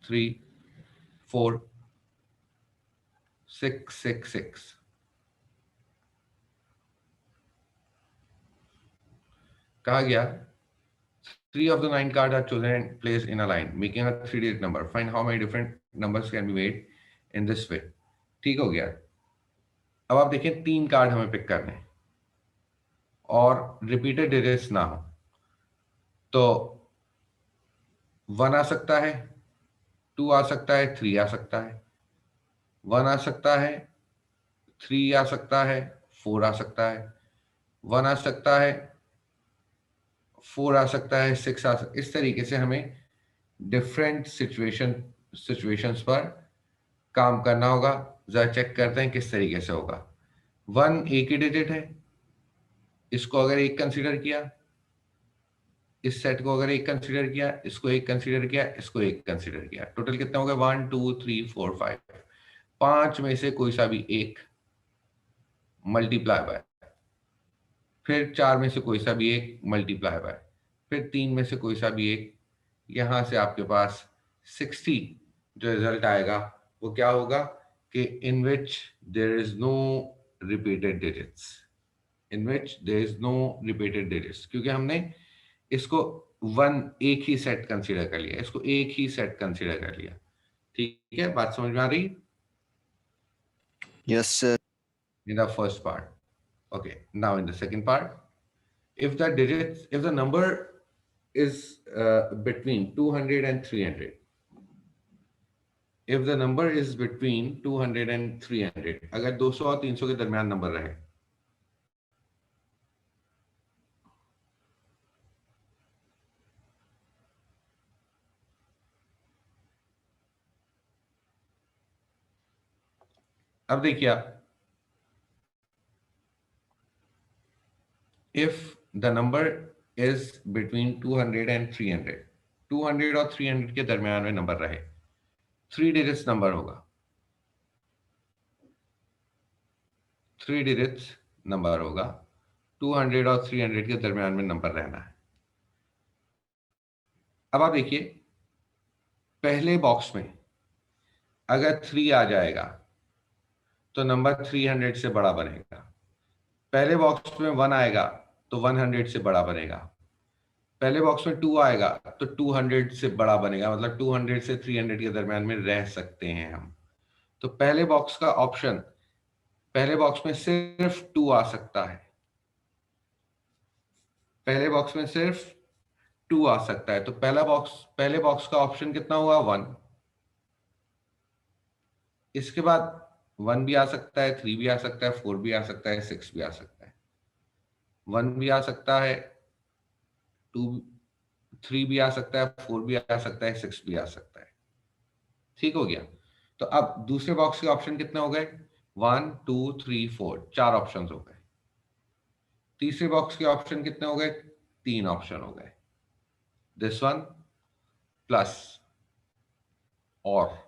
3 4 6 6 6. कहा गया 3 of the 9 cards are chosen and placed in a line, making a 3-digit number. Find how many different numbers can be made in this way. ठीक हो गया। अब आप देखिए 3 card हमें पिक करने हैं और रिपीटेड डिजिट्स ना हो, तो 1 आ सकता है, 2 आ सकता है, 3 आ सकता है, 1 आ सकता है, 3 आ सकता है, 4 आ सकता है, 1 आ सकता है, 4 आ सकता है, 6 आ सकता है। इस तरीके से हमें डिफरेंट सिचुएशंस पर काम करना होगा। जरा चेक करते हैं किस तरीके से होगा। 1 एक ही डिजिट है, इसको अगर एक कंसीडर किया, इस सेट को अगर एक कंसीडर किया, इसको एक कंसीडर किया, इसको एक कंसीडर किया, टोटल कितना हो गया? 1 2 3 4 5। 5 में से कोई सा भी एक मल्टीप्लाई बाय, फिर 4 में से कोई सा भी एक मल्टीप्लाई बाय, फिर 3 में से कोई सा भी एक। यहां से आपके पास 60 जो रिजल्ट आएगा वो क्या होगा कि in which there is no repeated digits, in which there is no repeated digits, क्योंकि हमने इसको 1 एक ही सेट कंसीडर कर लिया, इसको एक ही सेट कंसीडर कर लिया। ठीक है, बात समझ में आ रही? Yes, sir. In the first part. Okay, now in the second part, if the number is between 200 and 300, if the number is between 200 and 300, अगर 200 और 300 के दरमियान नंबर रहे, अब देखिए आप, if the number is between 200 and 300, 200 और 300 के दरमियान में नंबर रहे, 3 डिजिट्स नंबर होगा, 3 डिजिट्स नंबर होगा, 200 और 300 के दरमियान में नंबर रहना है। अब आप देखिए पहले बॉक्स में अगर 3 आ जाएगा तो नंबर 300 से बड़ा बनेगा, पहले बॉक्स में 1 आएगा तो 100 से बड़ा बनेगा, पहले बॉक्स में 2 आएगा तो 200 से बड़ा बनेगा, मतलब 200 से 300 के दरमियान में रह सकते हैं हम। तो पहले बॉक्स का ऑप्शन, पहले बॉक्स में सिर्फ 2 आ सकता है, पहले बॉक्स में सिर्फ 2 आ सकता है, तो पहले बॉक्स का ऑप्शन कितना हुआ? 1। इसके बाद 1 भी आ सकता है, 3 भी आ सकता है, 4 भी आ सकता है, 6 भी आ सकता है, 1 भी आ सकता है, 2 3 भी आ सकता है, 4 भी आ सकता है, 6 भी आ सकता है। ठीक हो गया। तो अब दूसरे बॉक्स के ऑप्शन कितने हो गए? 1 2 3 4, 4 ऑप्शन हो गए। तीसरे बॉक्स के ऑप्शन कितने हो गए? 3 ऑप्शन हो गए, दिस वन प्लस और,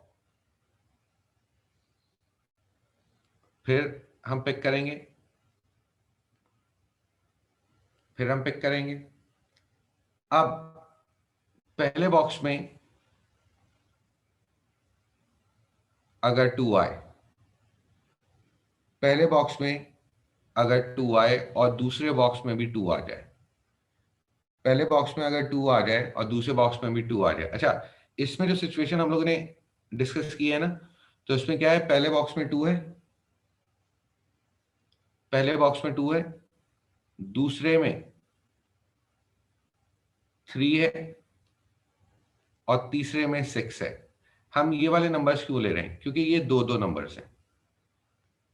फिर हम पिक करेंगे, फिर हम पिक करेंगे। अब पहले बॉक्स में अगर 2 आए, पहले बॉक्स में अगर 2 आए और दूसरे बॉक्स में भी 2 आ जाए, पहले बॉक्स में अगर 2 आ जाए और दूसरे बॉक्स में भी 2 आ जाए। अच्छा, इसमें जो सिचुएशन हम लोगों ने डिस्कस की है ना, तो इसमें क्या है? पहले बॉक्स में 2 है, पहले बॉक्स में 2 है, दूसरे में 3 है और तीसरे में 6 है। हम ये वाले नंबर्स क्यों ले रहे हैं? क्योंकि ये दो दो नंबर्स हैं,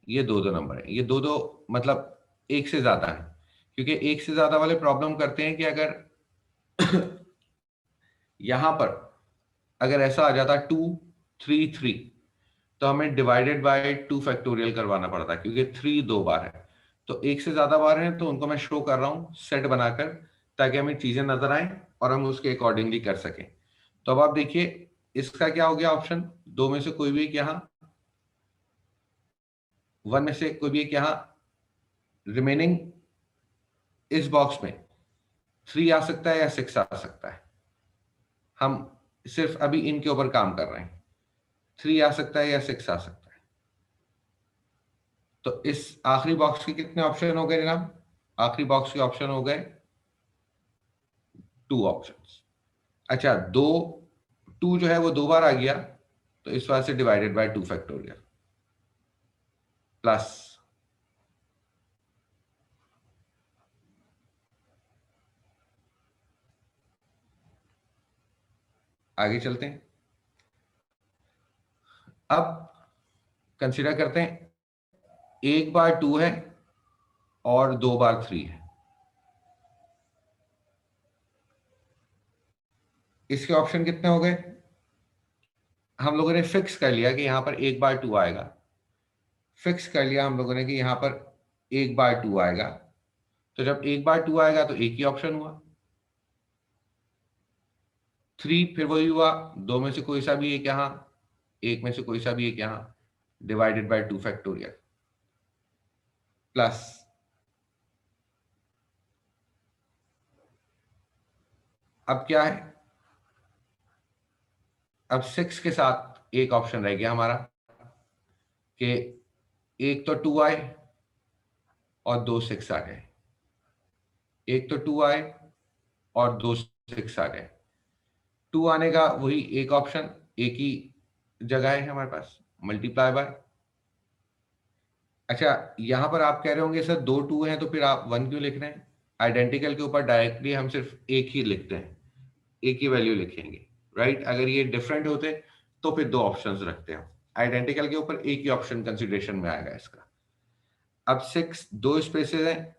ये दो दो नंबर है, ये दो दो मतलब एक से ज्यादा है, क्योंकि एक से ज्यादा वाले प्रॉब्लम करते हैं कि अगर यहां पर अगर ऐसा आ जाता 2 3 3, तो हमें डिवाइडेड बाय 2 फैक्टोरियल करवाना पड़ता है, क्योंकि 3 दो बार है। तो एक से ज्यादा बार है तो उनको मैं शो कर रहा हूं सेट बनाकर, ताकि हमें चीजें नजर आए और हम उसके अकॉर्डिंगली कर सकें। तो अब आप देखिए इसका क्या हो गया ऑप्शन? 2 में से कोई भी एक यहाँ, 1 में से कोई भी एक यहाँ, रिमेनिंग इस बॉक्स में 3 आ सकता है या 6 आ सकता है। हम सिर्फ अभी इनके ऊपर काम कर रहे हैं। 3 आ सकता है या 6 आ सकता है। तो इस आखिरी बॉक्स के कितने ऑप्शन हो गए जनाब? आखिरी बॉक्स के ऑप्शन हो गए 2 ऑप्शंस। अच्छा, 2 जो है वो 2 बार आ गया, तो इस बार से डिवाइडेड बाय 2 फैक्टोरियल प्लस, आगे चलते हैं। अब कंसीडर करते हैं, 1 बार 2 है और 2 बार 3 है। इसके ऑप्शन कितने हो गए? हम लोगों ने फिक्स कर लिया कि यहां पर 1 बार 2 आएगा। फिक्स कर लिया हम लोगों ने कि यहां पर 1 बार 2 आएगा। तो जब 1 बार 2 आएगा तो एक ही ऑप्शन हुआ। 3 फिर वही हुआ, 2 में से कोई सा भी एक यहां, 1 में से कोई सा भी एक यहां, डिवाइडेड बाय 2 फैक्टोरियल प्लस, अब क्या है, अब 6 के साथ एक ऑप्शन रह गया हमारा कि एक तो 2 आए और 2 6 आ गए। एक तो 2 आए और 2 6 आ गए। 2 आने का वही एक ऑप्शन, एक ही जगह है हमारे पास, मल्टीप्लाई बाय। अच्छा, यहां पर आप कह रहे होंगे सर 2 2 हैं तो फिर आप 1 क्यों लिख रहे हैं? आइडेंटिकल के ऊपर डायरेक्टली हम सिर्फ एक ही लिखते हैं, एक ही वैल्यू लिखेंगे, राइट? अगर ये डिफरेंट होते तो फिर 2 ऑप्शंस रखते हैं। आइडेंटिकल के ऊपर एक ही ऑप्शन कंसिडरेशन में आएगा इसका। अब 6 2 स्पेसेस हैं,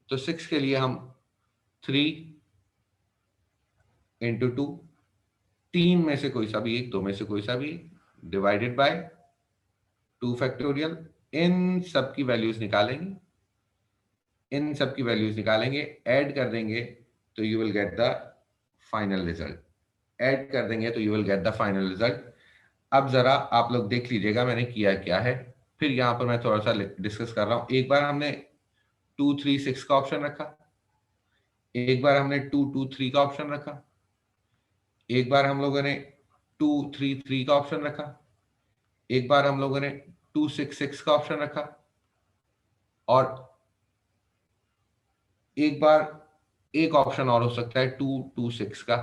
तो 6 के लिए हम 3 इंटू 2, 3 में से कोई सा भी एक, 2 में से कोई सा भी एक, डिवाइडेड बाय 2 फैक्टोरियल। इन सब की वैल्यूज निकालेंगे, इन सब की वैल्यूज निकालेंगे, ऐड कर देंगे तो you will get the final result. Add कर देंगे तो you will get the final result. अब जरा आप लोग देख लीजिएगा मैंने किया क्या है। फिर यहां पर मैं थोड़ा सा डिस्कस कर रहा हूं। एक बार हमने 2 3 6 का ऑप्शन रखा, एक बार हमने 2 2 3 का ऑप्शन रखा, एक बार हम लोगों ने 2 3 3 का ऑप्शन रखा, एक बार हम लोगों ने 2 6 6 का ऑप्शन रखा, और एक बार एक ऑप्शन और हो सकता है 2 2 6 का।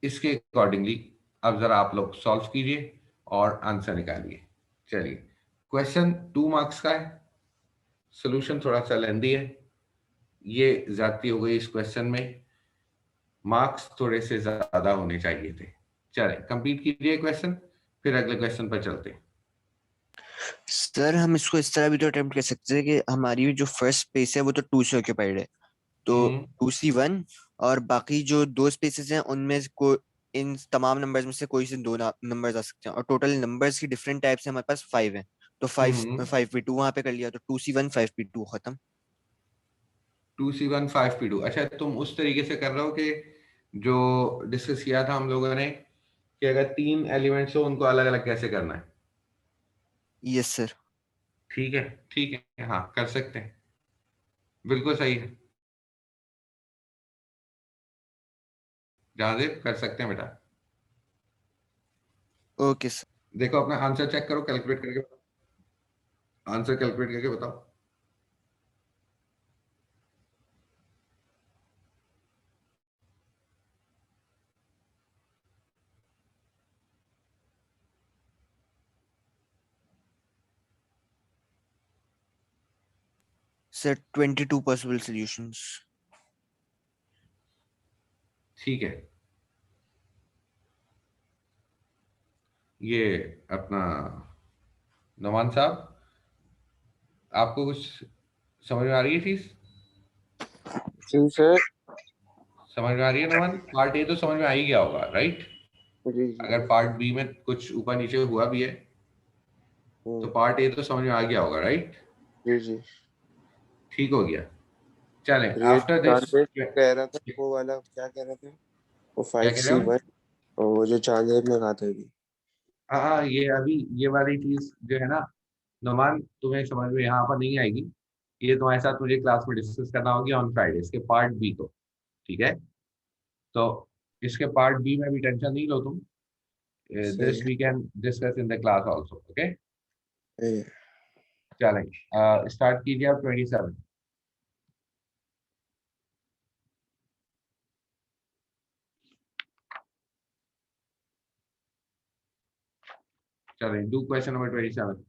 इसके अकॉर्डिंगली अब जरा आप लोग सॉल्व कीजिए और आंसर निकालिए। चलिए, क्वेश्चन 2 मार्क्स का है, सोल्यूशन थोड़ा सा लेंदी है, ये ज्यादती हो गई इस क्वेश्चन में, मार्क्स थोड़े से ज्यादा होने चाहिए थे। चले कंप्लीट कीजिए क्वेश्चन, फिर अगले क्वेश्चन पर चलते हैं। सर हम इसको इस तरह भी तो अटेम्प्ट कर सकते हैं कि हमारी जो फर्स्ट स्पेस है वो तो 2 से ऑक्यूपाइड है, तो हम्म 2C1, और बाकी जो दो स्पेसेस हैं उनमें से को इन तमाम नंबर्स में से कोई से दो नंबर्स आ सकते हैं, और टोटल नंबर्स की डिफरेंट टाइप्स है हमारे पास 5 है, तो हम्म 5 5P2 वहां पे कर लिया, तो 2C1 5P2 खत्म। 2C1 5P2। अच्छा, तुम उस तरीके से कर रहे हो कि जो डिस्कस किया था हम लोगों ने कि अगर 3 एलिमेंट्स हो उनको अलग अलग कैसे करना है। Yes sir. ठीक है, ठीक है, हाँ कर सकते हैं, बिल्कुल सही है, जहां कर सकते हैं बेटा। Okay sir. देखो अपना आंसर चेक करो, कैलकुलेट करके बताओ, आंसर कैलकुलेट करके बताओ। Sir 22 possible solutions. ठीक है, ये अपना नमान साहब, आपको कुछ समझ में आ रही है चीज? जी सर। समझ में आ रही है नमान? पार्ट ए तो समझ में आ ही गया होगा, राइट? जी जी। अगर पार्ट बी में कुछ ऊपर नीचे हुआ भी है तो हम्म। पार्ट ए तो समझ में आ गया होगा, राइट? जी जी। ठीक हो गया। चलें और ये आफ्टर दिस, चार्जेस क्या कह रहा था, वो वाला क्या कह रहे थे? वो फाइव कह रहे सी हो? वन और वो जो चार्जेस में कहा था अभी। हाँ हाँ, ये अभी ये वाली चीज जो है ना नुमान, तुम्हें समझ में यहाँ पर नहीं आएगी, ये तुम्हारे साथ मुझे क्लास में डिस्कस करना होगी ऑन फ्राइडे, इसके पार्ट बी को। ठीक है, तो इसके पार्ट बी में भी टेंशन नहीं लो तुम. सही दिस है we can discuss in the class also. Okay, सही है। चलेंगे. स्टार्ट कीजिए आप 27. चलें, do question number 27.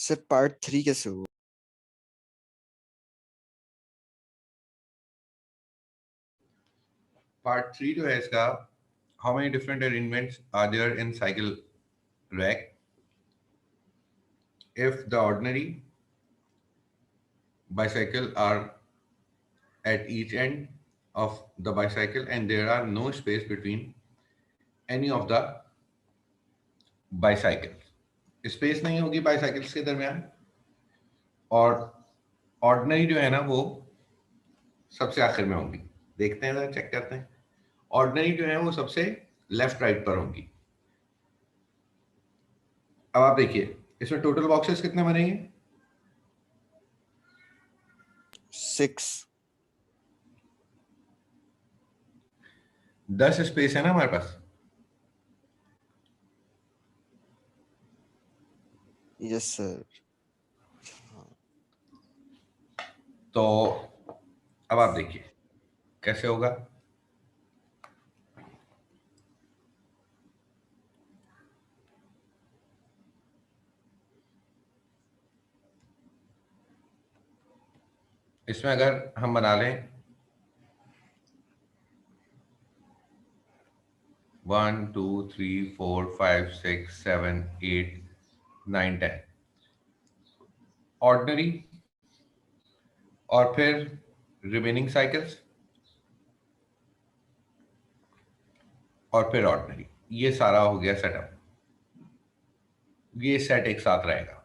Sir part 3 कैसे हुआ? पार्ट 3 जो है इसका, how many different arrangements are there in cycle rack if the ordinary bicycle are at each end of the bicycle and there are no space between any of the bicycles. Space नहीं होगी bicycles के दरमियान, और ordinary जो है ना वो सबसे आखिर में होंगी. देखते हैं, जरा चेक करते हैं. ऑर्डिनरी जो है वो सबसे लेफ्ट राइट पर होंगी. अब आप देखिए इसमें टोटल बॉक्सेस कितने बनेंगे? 6. 10 स्पेस है ना हमारे पास. Yes sir. तो अब आप देखिए कैसे होगा. इसमें अगर हम बना लें 1 2 3 4 5 6 7 8 9 10 ऑर्डिनरी और फिर रिमेनिंग साइकिल्स और फिर ऑर्डिनरी, ये सारा हो गया सेटअप. ये सेट एक साथ रहेगा,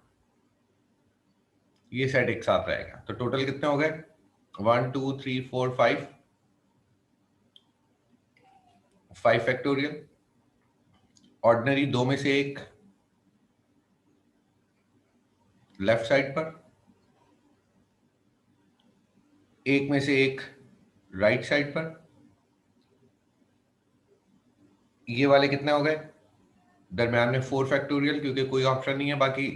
ये सेट एक साथ रहेगा. तो टोटल कितने हो गए? 1 2 3 4 5 फैक्टोरियल. ऑर्डिनरी दो में से एक लेफ्ट साइड पर, एक में से एक राइट साइड पर. ये वाले कितने हो गए? दरम्यान में 4 फैक्टोरियल, क्योंकि कोई ऑप्शन नहीं है बाकी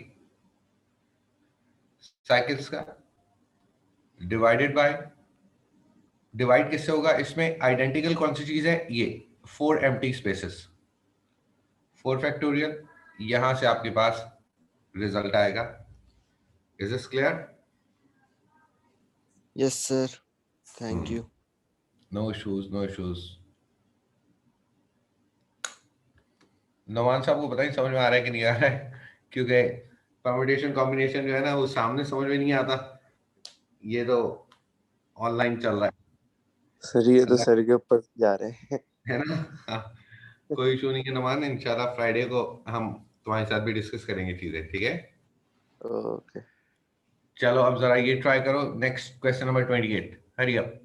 साइकिल्स का. डिवाइडेड बाय, डिवाइड किससे होगा? इसमें आइडेंटिकल कौन सी चीज है? ये 4 एम्प्टी स्पेसेस. 4 फैक्टोरियल, यहां से आपके पास रिजल्ट आएगा. Is this clear? Yes sir. Thank you. No issues, no issues. Navan साहब को पता नहीं समझ में आ रहा है कि नहीं आ रहा है, क्योंकि परम्यूटेशन कॉम्बिनेशन जो है ना वो सामने समझ में नहीं आता. ये तो ऑनलाइन चल रहा सर ये तो है सर के ऊपर जा रहे हैं. है ना. हाँ, कोई इशू नहीं है नमान. इंशाल्लाह फ्राइडे को हम तुम्हारे साथ भी डिस्कस करेंगे चीजें. ठीक है, ओके. चलो अब जरा ये ट्राई करो. Next question number 28. Hurry up.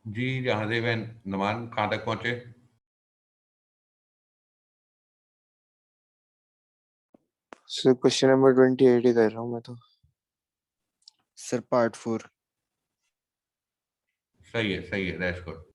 जी जहादेव एंड नमान कहाँ तक पहुंचे? सर क्वेश्चन नंबर 28 ही कर रहा हूँ मैं तो। Sir part 4। सही है, that's good.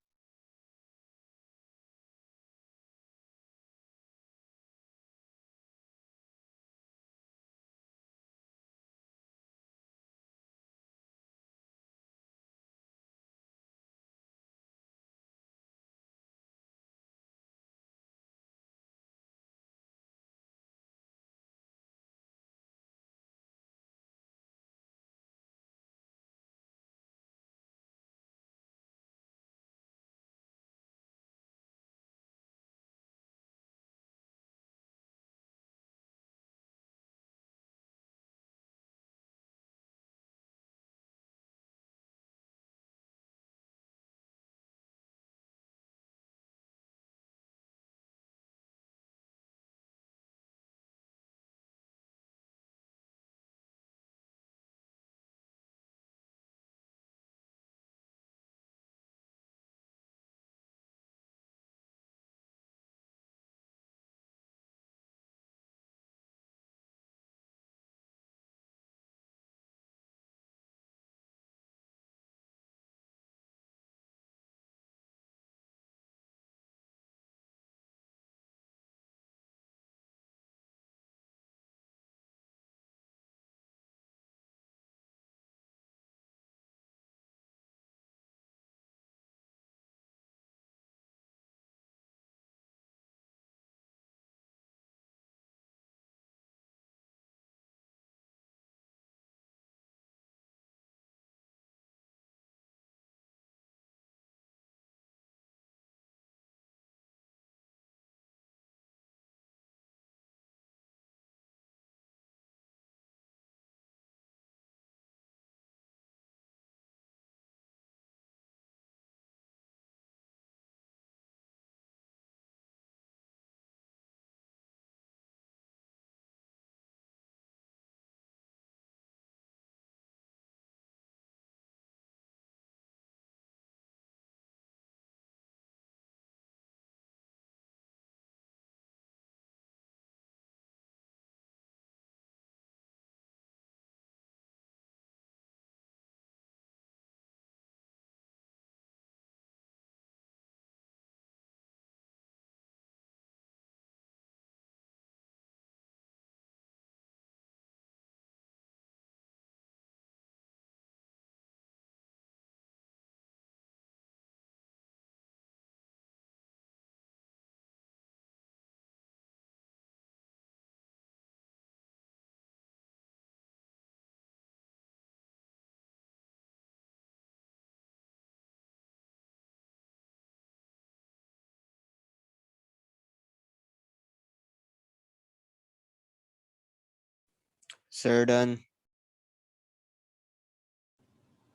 Sir done.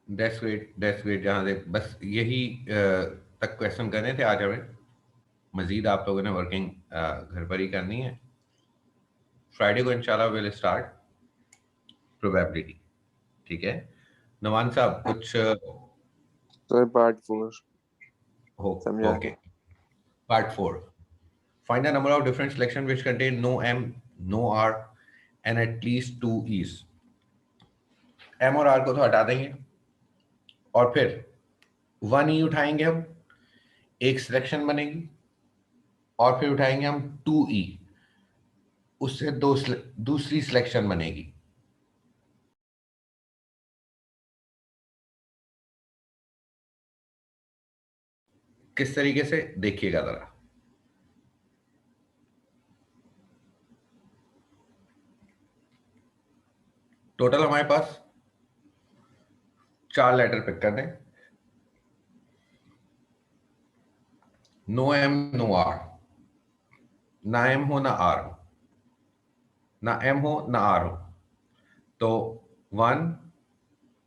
That's great Jahadev. बस यही तक क्वेश्चन करने थे आज हमें। मजीद आप लोगों ने वर्किंग घर पर ही करनी है। फ्राइडे को इंशाल्लाह विल स्टार्ट प्रोबेबिलिटी। ठीक है नमान साहब, कुछ सर पार्ट 4 हो? समझा ओके, दो। Part 4। Find the number of different selection which contain no M, no R and at least two E's. M और R को तो हटा देंगे और फिर 1 E उठाएंगे हम, एक सिलेक्शन बनेगी और फिर उठाएंगे हम 2E, उससे दूसरी सिलेक्शन बनेगी। किस तरीके से देखिएगा जरा। टोटल हमारे पास 4 लेटर पिक करने, नो M नो R, ना M हो ना R हो, ना M हो ना R हो। तो 1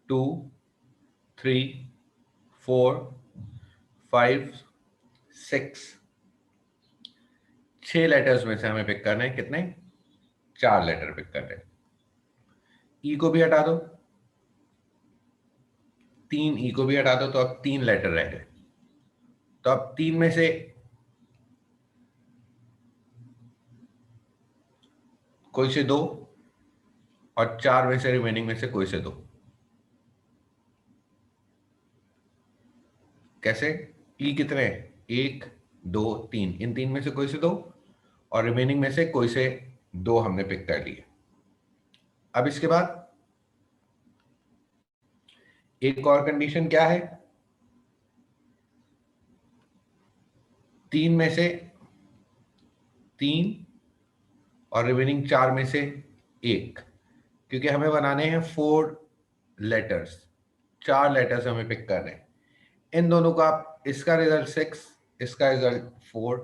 2 3 4 5 6 6 लेटर्स में से हमें पिक करना है। कितने? 4 लेटर पिक करने हैं। ई को भी हटा दो, 3 ई को भी हटा दो, तो अब 3 लेटर रह गए। तो अब 3 में से कोई से 2 और 4 में से रिमेनिंग में से कोई से 2। कैसे? ई कितने हैं? 1 2 3, इन 3 में से कोई से 2 और रिमेनिंग में से कोई से 2 हमने पिक कर लिए। अब इसके बाद एक और कंडीशन क्या है? 3 में से 3 और रिमेनिंग 4 में से 1, क्योंकि हमें बनाने हैं 4 लेटर्स, 4 लेटर्स हमें पिक कर रहे हैं। इन दोनों को आप, इसका रिजल्ट 6, इसका रिजल्ट 4,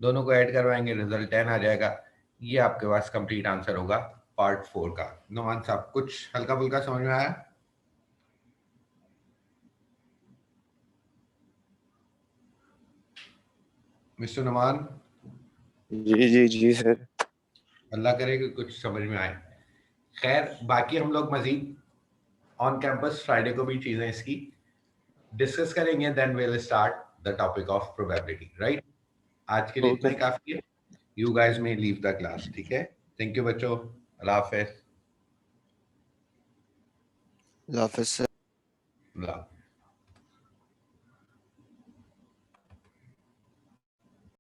दोनों को ऐड करवाएंगे, रिजल्ट 10 आ जाएगा। ये आपके पास कंप्लीट आंसर होगा पार्ट 4 का। नुमान साहब, कुछ हल्का फुल्का समझ में आया? मिस्टर नुमान, जी सर। अल्लाह करे कि कुछ समझ में आए। खैर, बाकी हम लोग मजीद ऑन कैंपस फ्राइडे को भी चीजें इसकी डिस्कस करेंगे, then will start the topic of probability, right? आज के लिए इतना ही काफी है। You guys may leave the class, ठीक है? थैंक यू बच्चों, अल्लाह हाफिज। अल्लाह हाफ़िज़ सर। अल्लाह।